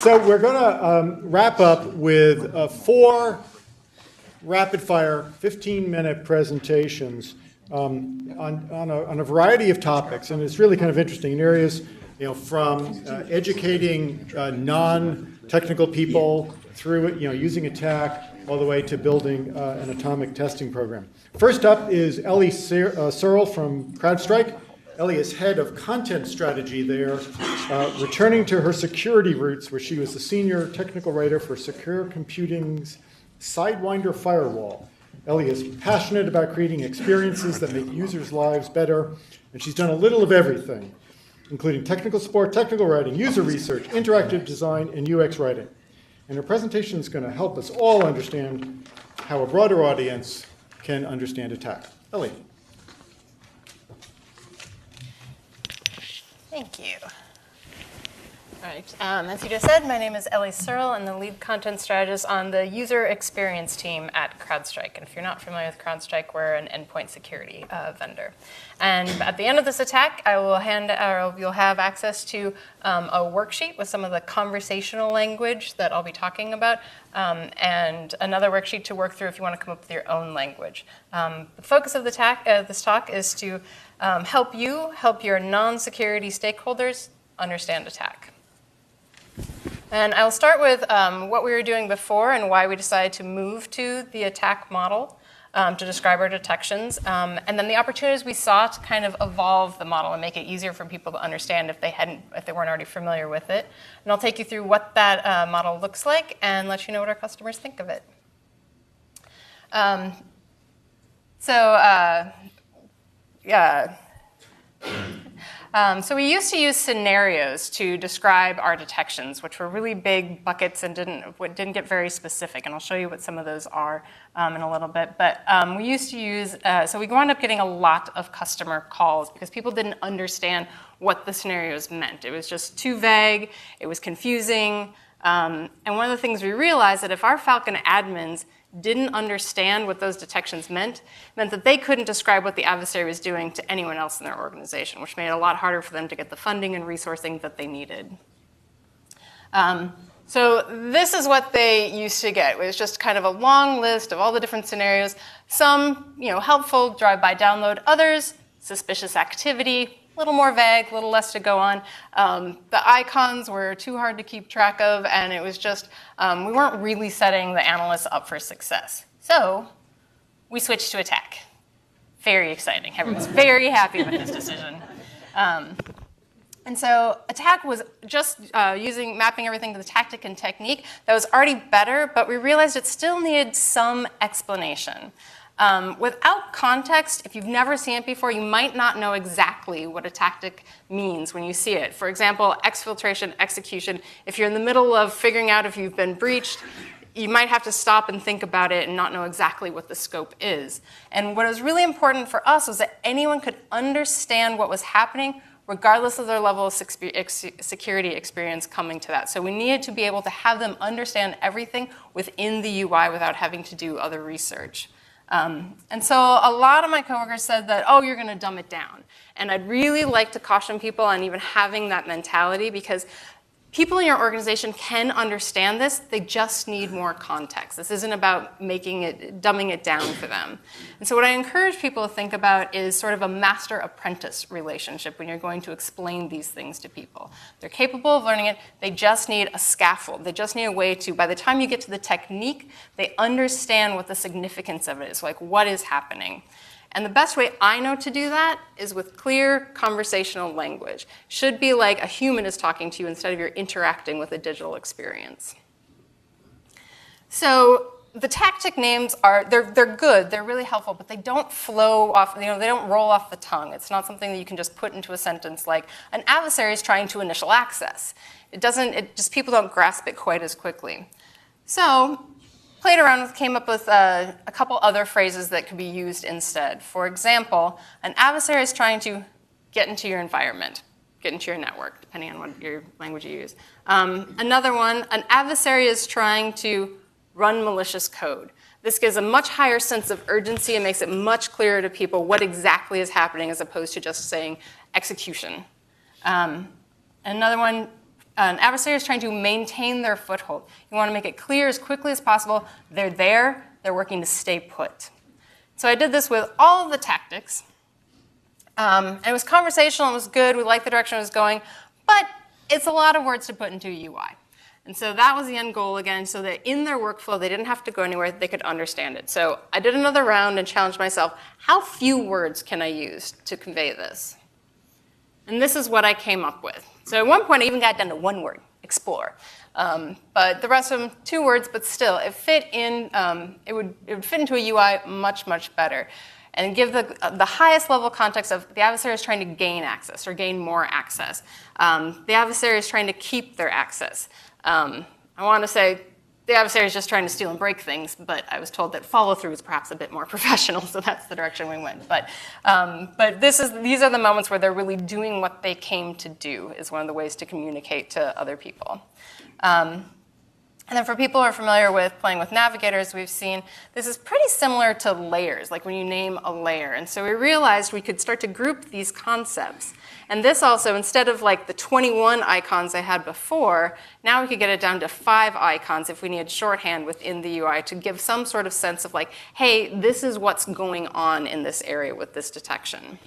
So we're going to wrap up with 4 rapid-fire 15-minute presentations on a variety of topics, and it's really kind of interesting in areas, from educating non-technical people through using ATT&CK all the way to building an atomic testing program. First up is Elly Searle from CrowdStrike. Elly is head of content strategy there, returning to her security roots, where she was the senior technical writer for Secure Computing's Sidewinder Firewall. Elly is passionate about creating experiences that make users' lives better, and she's done a little of everything, including technical support, technical writing, user research, interactive design, and UX writing. And her presentation is going to help us all understand how a broader audience can understand ATT&CK. Elly. Thank you. All right, as you just said, my name is Elly Searle. I'm the lead content strategist on the user experience team at CrowdStrike. And if you're not familiar with CrowdStrike, we're an endpoint security vendor. And at the end of this attack, you'll have access to a worksheet with some of the conversational language that I'll be talking about, and another worksheet to work through if you want to come up with your own language. The focus of this talk is to help your non-security stakeholders understand ATT&CK. And I'll start with what we were doing before and why we decided to move to the ATT&CK model to describe our detections, and then the opportunities we saw to kind of evolve the model and make it easier for people to understand if they weren't already familiar with it. And I'll take you through what that model looks like and let you know what our customers think of it. So we used to use scenarios to describe our detections, which were really big buckets and didn't get very specific. And I'll show you what some of those are in a little bit. But we used to use, so we wound up getting a lot of customer calls because people didn't understand what the scenarios meant. It was just too vague. It was confusing. And one of the things we realized that if our Falcon admins didn't understand what those detections meant that they couldn't describe what the adversary was doing to anyone else in their organization, which made it a lot harder for them to get the funding and resourcing that they needed. So this is what they used to get. It was just kind of a long list of all the different scenarios. Some, helpful, drive-by download. Others, suspicious activity. A little more vague, a little less to go on. The icons were too hard to keep track of, and it was just, we weren't really setting the analysts up for success. So we switched to ATT&CK. Very exciting. Everyone's very happy with this decision. And so ATT&CK was just mapping everything to the tactic and technique. That was already better, but we realized it still needed some explanation. Without context, if you've never seen it before, you might not know exactly what a tactic means when you see it. For example, exfiltration, execution. If you're in the middle of figuring out if you've been breached, you might have to stop and think about it and not know exactly what the scope is. And what was really important for us was that anyone could understand what was happening regardless of their level of security experience coming to that. So we needed to be able to have them understand everything within the UI without having to do other research. And so a lot of my coworkers said that, oh, you're going to dumb it down. And I'd really like to caution people on even having that mentality, because people in your organization can understand this. They just need more context. This isn't about dumbing it down for them. And so what I encourage people to think about is sort of a master-apprentice relationship when you're going to explain these things to people. They're capable of learning it. They just need a scaffold. They just need a way to, by the time you get to the technique, they understand what the significance of it is, like what is happening. And the best way I know to do that is with clear conversational language. Should be like a human is talking to you instead of you're interacting with a digital experience. So the tactic names they're good, they're really helpful, but they don't flow off, they don't roll off the tongue. It's not something that you can just put into a sentence like an adversary is trying to initial access. People don't grasp it quite as quickly. So played around with, came up with a couple other phrases that could be used instead. For example, an adversary is trying to get into your environment, get into your network, depending on what your language you use. Another one, an adversary is trying to run malicious code. This gives a much higher sense of urgency and makes it much clearer to people what exactly is happening as opposed to just saying execution. Another one, an adversary is trying to maintain their foothold. You want to make it clear as quickly as possible they're there, they're working to stay put. So I did this with all of the tactics. And it was conversational, it was good, we liked the direction it was going, but it's a lot of words to put into a UI. And so that was the end goal again, so that in their workflow, they didn't have to go anywhere, they could understand it. So I did another round and challenged myself, how few words can I use to convey this? And this is what I came up with. So at one point, I even got down to one word, explore. But the rest of them, 2 words, but still, it fit in, it would fit into a UI much, much better. And give the highest level context of the adversary is trying to gain access or gain more access. The adversary is trying to keep their access. I want to say the adversary is just trying to steal and break things, but I was told that follow-through is perhaps a bit more professional, so that's the direction we went. But these are the moments where they're really doing what they came to do, is one of the ways to communicate to other people. And then for people who are familiar with playing with navigators, we've seen this is pretty similar to layers, like when you name a layer. And so we realized we could start to group these concepts. And this also, instead of like the 21 icons I had before, now we could get it down to 5 icons if we needed shorthand within the UI to give some sort of sense of like, hey, this is what's going on in this area with this detection.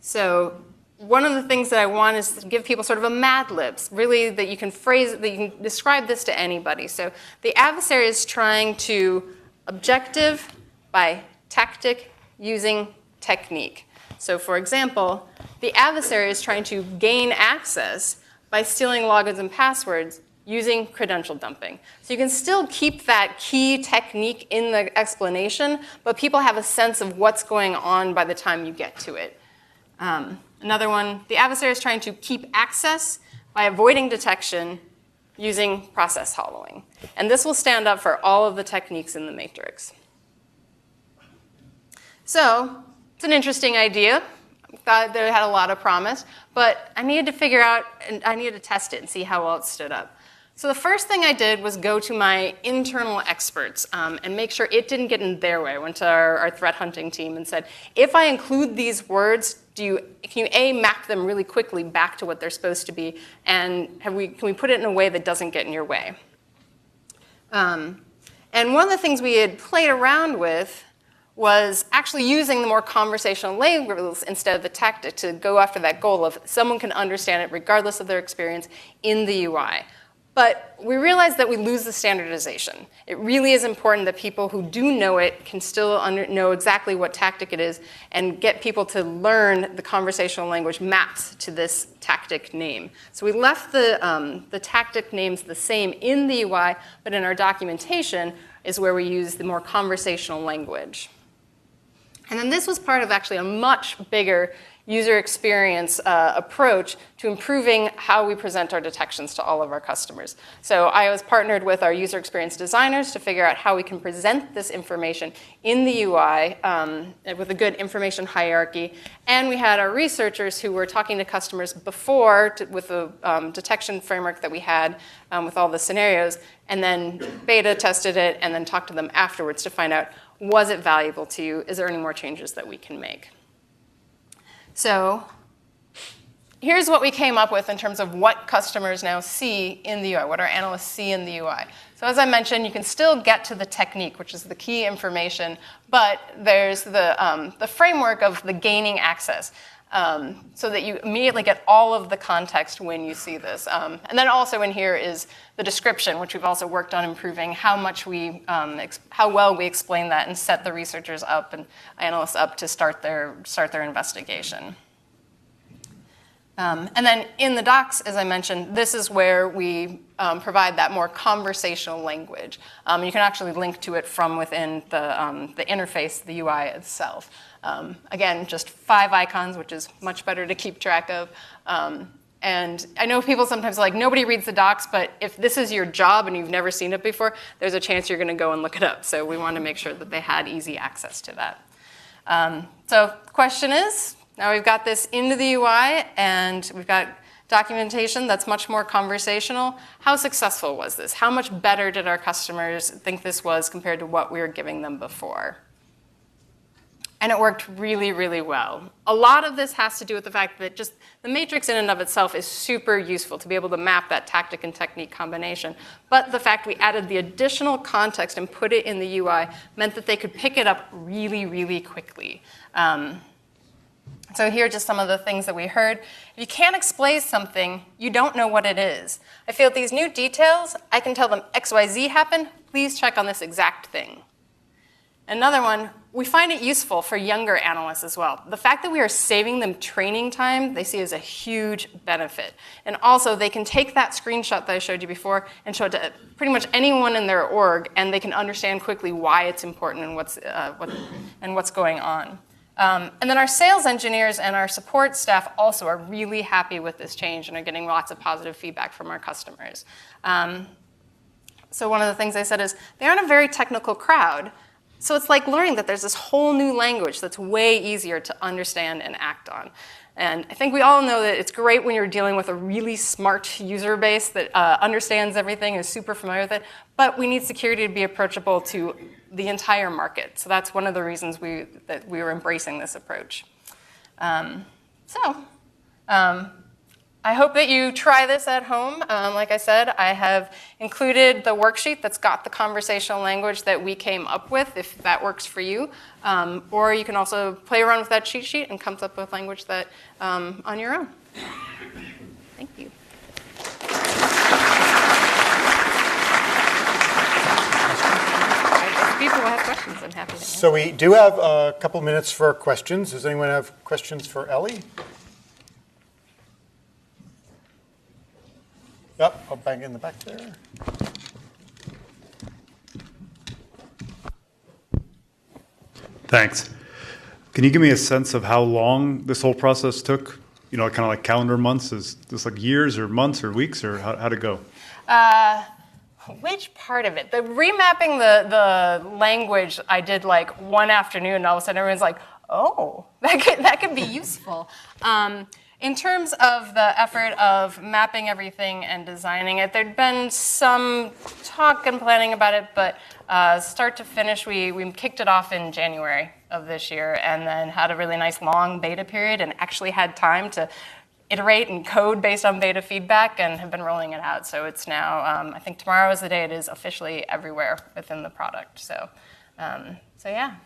So one of the things that I want is to give people sort of a Mad Libs, really that you can phrase, that you can describe this to anybody. So the adversary is trying to objective by tactic using technique. So for example, the adversary is trying to gain access by stealing logins and passwords using credential dumping. So you can still keep that key technique in the explanation, but people have a sense of what's going on by the time you get to it. Another one, the adversary is trying to keep access by avoiding detection using process hollowing. And this will stand up for all of the techniques in the matrix. So it's an interesting idea. I thought that it had a lot of promise, but I needed to figure out, and I needed to test it and see how well it stood up. So the first thing I did was go to my internal experts and make sure it didn't get in their way. I went to our threat hunting team and said, if I include these words, can you A, map them really quickly back to what they're supposed to be, and can we put it in a way that doesn't get in your way? And one of the things we had played around with was actually using the more conversational labels instead of the tactic to go after that goal of someone can understand it regardless of their experience in the UI. But we realized that we lose the standardization. It really is important that people who do know it can still know exactly what tactic it is and get people to learn the conversational language maps to this tactic name. So we left the tactic names the same in the UI, but in our documentation is where we use the more conversational language. And then this was part of actually a much bigger user experience approach to improving how we present our detections to all of our customers. So I was partnered with our user experience designers to figure out how we can present this information in the UI with a good information hierarchy. And we had our researchers who were talking to customers before with the detection framework that we had with all the scenarios, and then beta tested it and then talked to them afterwards to find out, was it valuable to you? Is there any more changes that we can make? So here's what we came up with in terms of what customers now see in the UI, what our analysts see in the UI. So as I mentioned, you can still get to the technique, which is the key information, but there's the framework of the gaining access, so that you immediately get all of the context when you see this. And then also in here is the description, which we've also worked on improving how well we explain that and set the researchers up and analysts up to start their investigation. And then in the docs, as I mentioned, this is where we provide that more conversational language. You can actually link to it from within the interface, the UI itself. Again, just 5 icons, which is much better to keep track of. And I know people sometimes are like, nobody reads the docs, but if this is your job and you've never seen it before, there's a chance you're going to go and look it up. So we want to make sure that they had easy access to that. So the question is, now we've got this into the UI, and we've got documentation that's much more conversational. How successful was this? How much better did our customers think this was compared to what we were giving them before? And it worked really, really well. A lot of this has to do with the fact that just the matrix in and of itself is super useful to be able to map that tactic and technique combination. But the fact we added the additional context and put it in the UI meant that they could pick it up really, really quickly. So here are just some of the things that we heard. If you can't explain something, you don't know what it is. I feel with these new details, I can tell them XYZ happened. Please check on this exact thing. Another one, we find it useful for younger analysts as well. The fact that we are saving them training time, they see as a huge benefit. And also, they can take that screenshot that I showed you before and show it to pretty much anyone in their org, and they can understand quickly why it's important and what's going on. And then our sales engineers and our support staff also are really happy with this change and are getting lots of positive feedback from our customers. So one of the things I said is, they aren't a very technical crowd, so it's like learning that there's this whole new language that's way easier to understand and act on. And I think we all know that it's great when you're dealing with a really smart user base that understands everything, is super familiar with it, but we need security to be approachable to the entire market. So that's one of the reasons that we were embracing this approach. I hope that you try this at home. Like I said, I have included the worksheet that's got the conversational language that we came up with, if that works for you. Or you can also play around with that cheat sheet and come up with language that on your own. Thank you. If people have questions, I'm happy to answer. So we do have a couple minutes for questions. Does anyone have questions for Elly? Yep, I'll bang in the back there. Thanks. Can you give me a sense of how long this whole process took? You know, kind of like calendar months? Is this like years or months or weeks, or how'd it go? Which part of it? The remapping the language I did like one afternoon, and all of a sudden everyone's like, oh, that could be useful. In terms of the effort of mapping everything and designing it, there'd been some talk and planning about it, but start to finish, we kicked it off in January of this year and then had a really nice long beta period and actually had time to iterate and code based on beta feedback and have been rolling it out. So it's now, I think tomorrow is the day it is officially everywhere within the product. So yeah.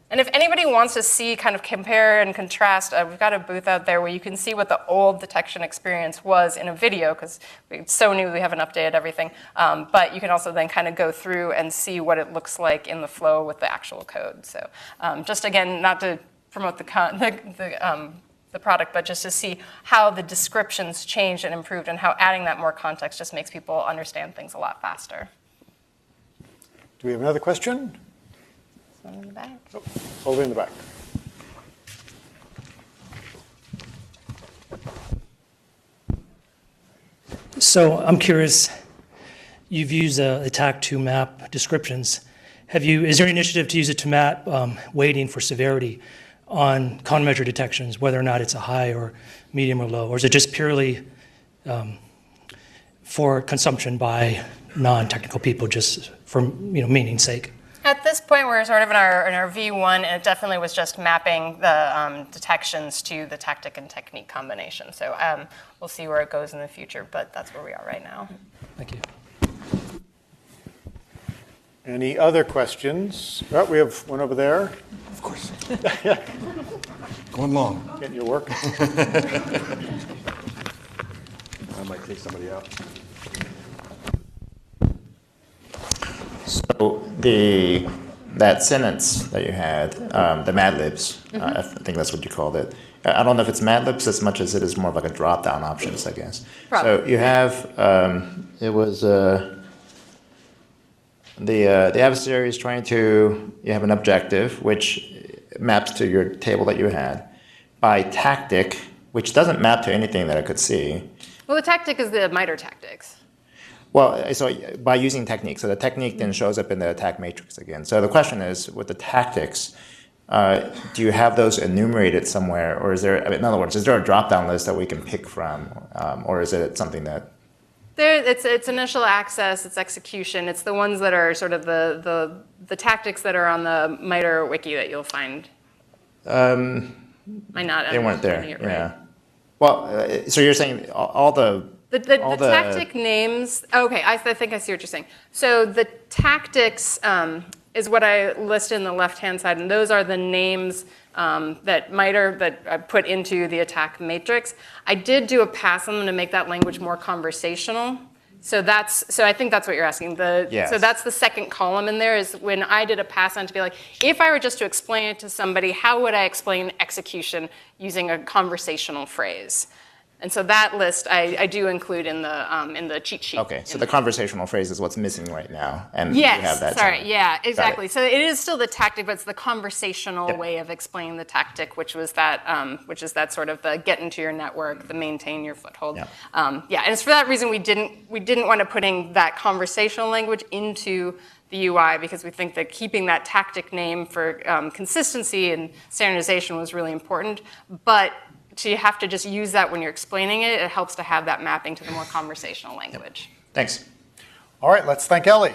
And if anybody wants to see, kind of compare and contrast, we've got a booth out there where you can see what the old detection experience was in a video, because it's so new we haven't updated everything. But you can also then kind of go through and see what it looks like in the flow with the actual code. So just again, not to promote the product, but just to see how the descriptions changed and improved and how adding that more context just makes people understand things a lot faster. Do we have another question? One in the back. Oh, over in the back. So I'm curious, you've used ATT&CK to map descriptions. Is there an initiative to use it to map weighting for severity on countermeasure detections, whether or not it's a high or medium or low? Or is it just purely for consumption by non-technical people, just for meaning's sake? At this point, we're sort of in our V1, and it definitely was just mapping the detections to the tactic and technique combination. So we'll see where it goes in the future, but that's where we are right now. Thank you. Any other questions? Oh, we have one over there. Of course. Going long. Getting your work. I might take somebody out. So that sentence that you had, the Mad Libs, I think that's what you called it. I don't know if it's Mad Libs as much as it is more of like a drop-down options, I guess. Probably. So you have, it was the adversary is trying to, you have an objective which maps to your table that you had. By tactic, which doesn't map to anything that I could see. Well, the tactic is the MITRE tactics. Well, so by using technique, so the technique then shows up in the attack matrix again. So the question is, with the tactics, do you have those enumerated somewhere, or is there, in other words, is there a drop-down list that we can pick from, or is it something that It's initial access, it's execution, it's the ones that are sort of the tactics that are on the MITRE wiki that you'll find. Might not. They weren't there. It, Yeah. right? Well, so you're saying all the The tactic names, okay, I think I see what you're saying. So the tactics is what I list in the left-hand side, and those are the names that MITRE that I put into the attack matrix. I did do a pass on them to make that language more conversational. So I think that's what you're asking. Yes. So that's the second column in there is when I did a pass on to be like, if I were just to explain it to somebody, how would I explain execution using a conversational phrase? And so that list I do include in the cheat sheet. Okay, so the conversational phrase is what's missing right now, and you have that. Sorry, yeah, exactly. It. So it is still the tactic, but it's the conversational way of explaining the tactic, which is that sort of the get into your network, the maintain your foothold. Yeah. And it's for that reason we didn't want to putting that conversational language into the UI because we think that keeping that tactic name for consistency and standardization was really important, but so you have to just use that when you're explaining it. It helps to have that mapping to the more conversational language. Thanks. All right, let's thank Elly.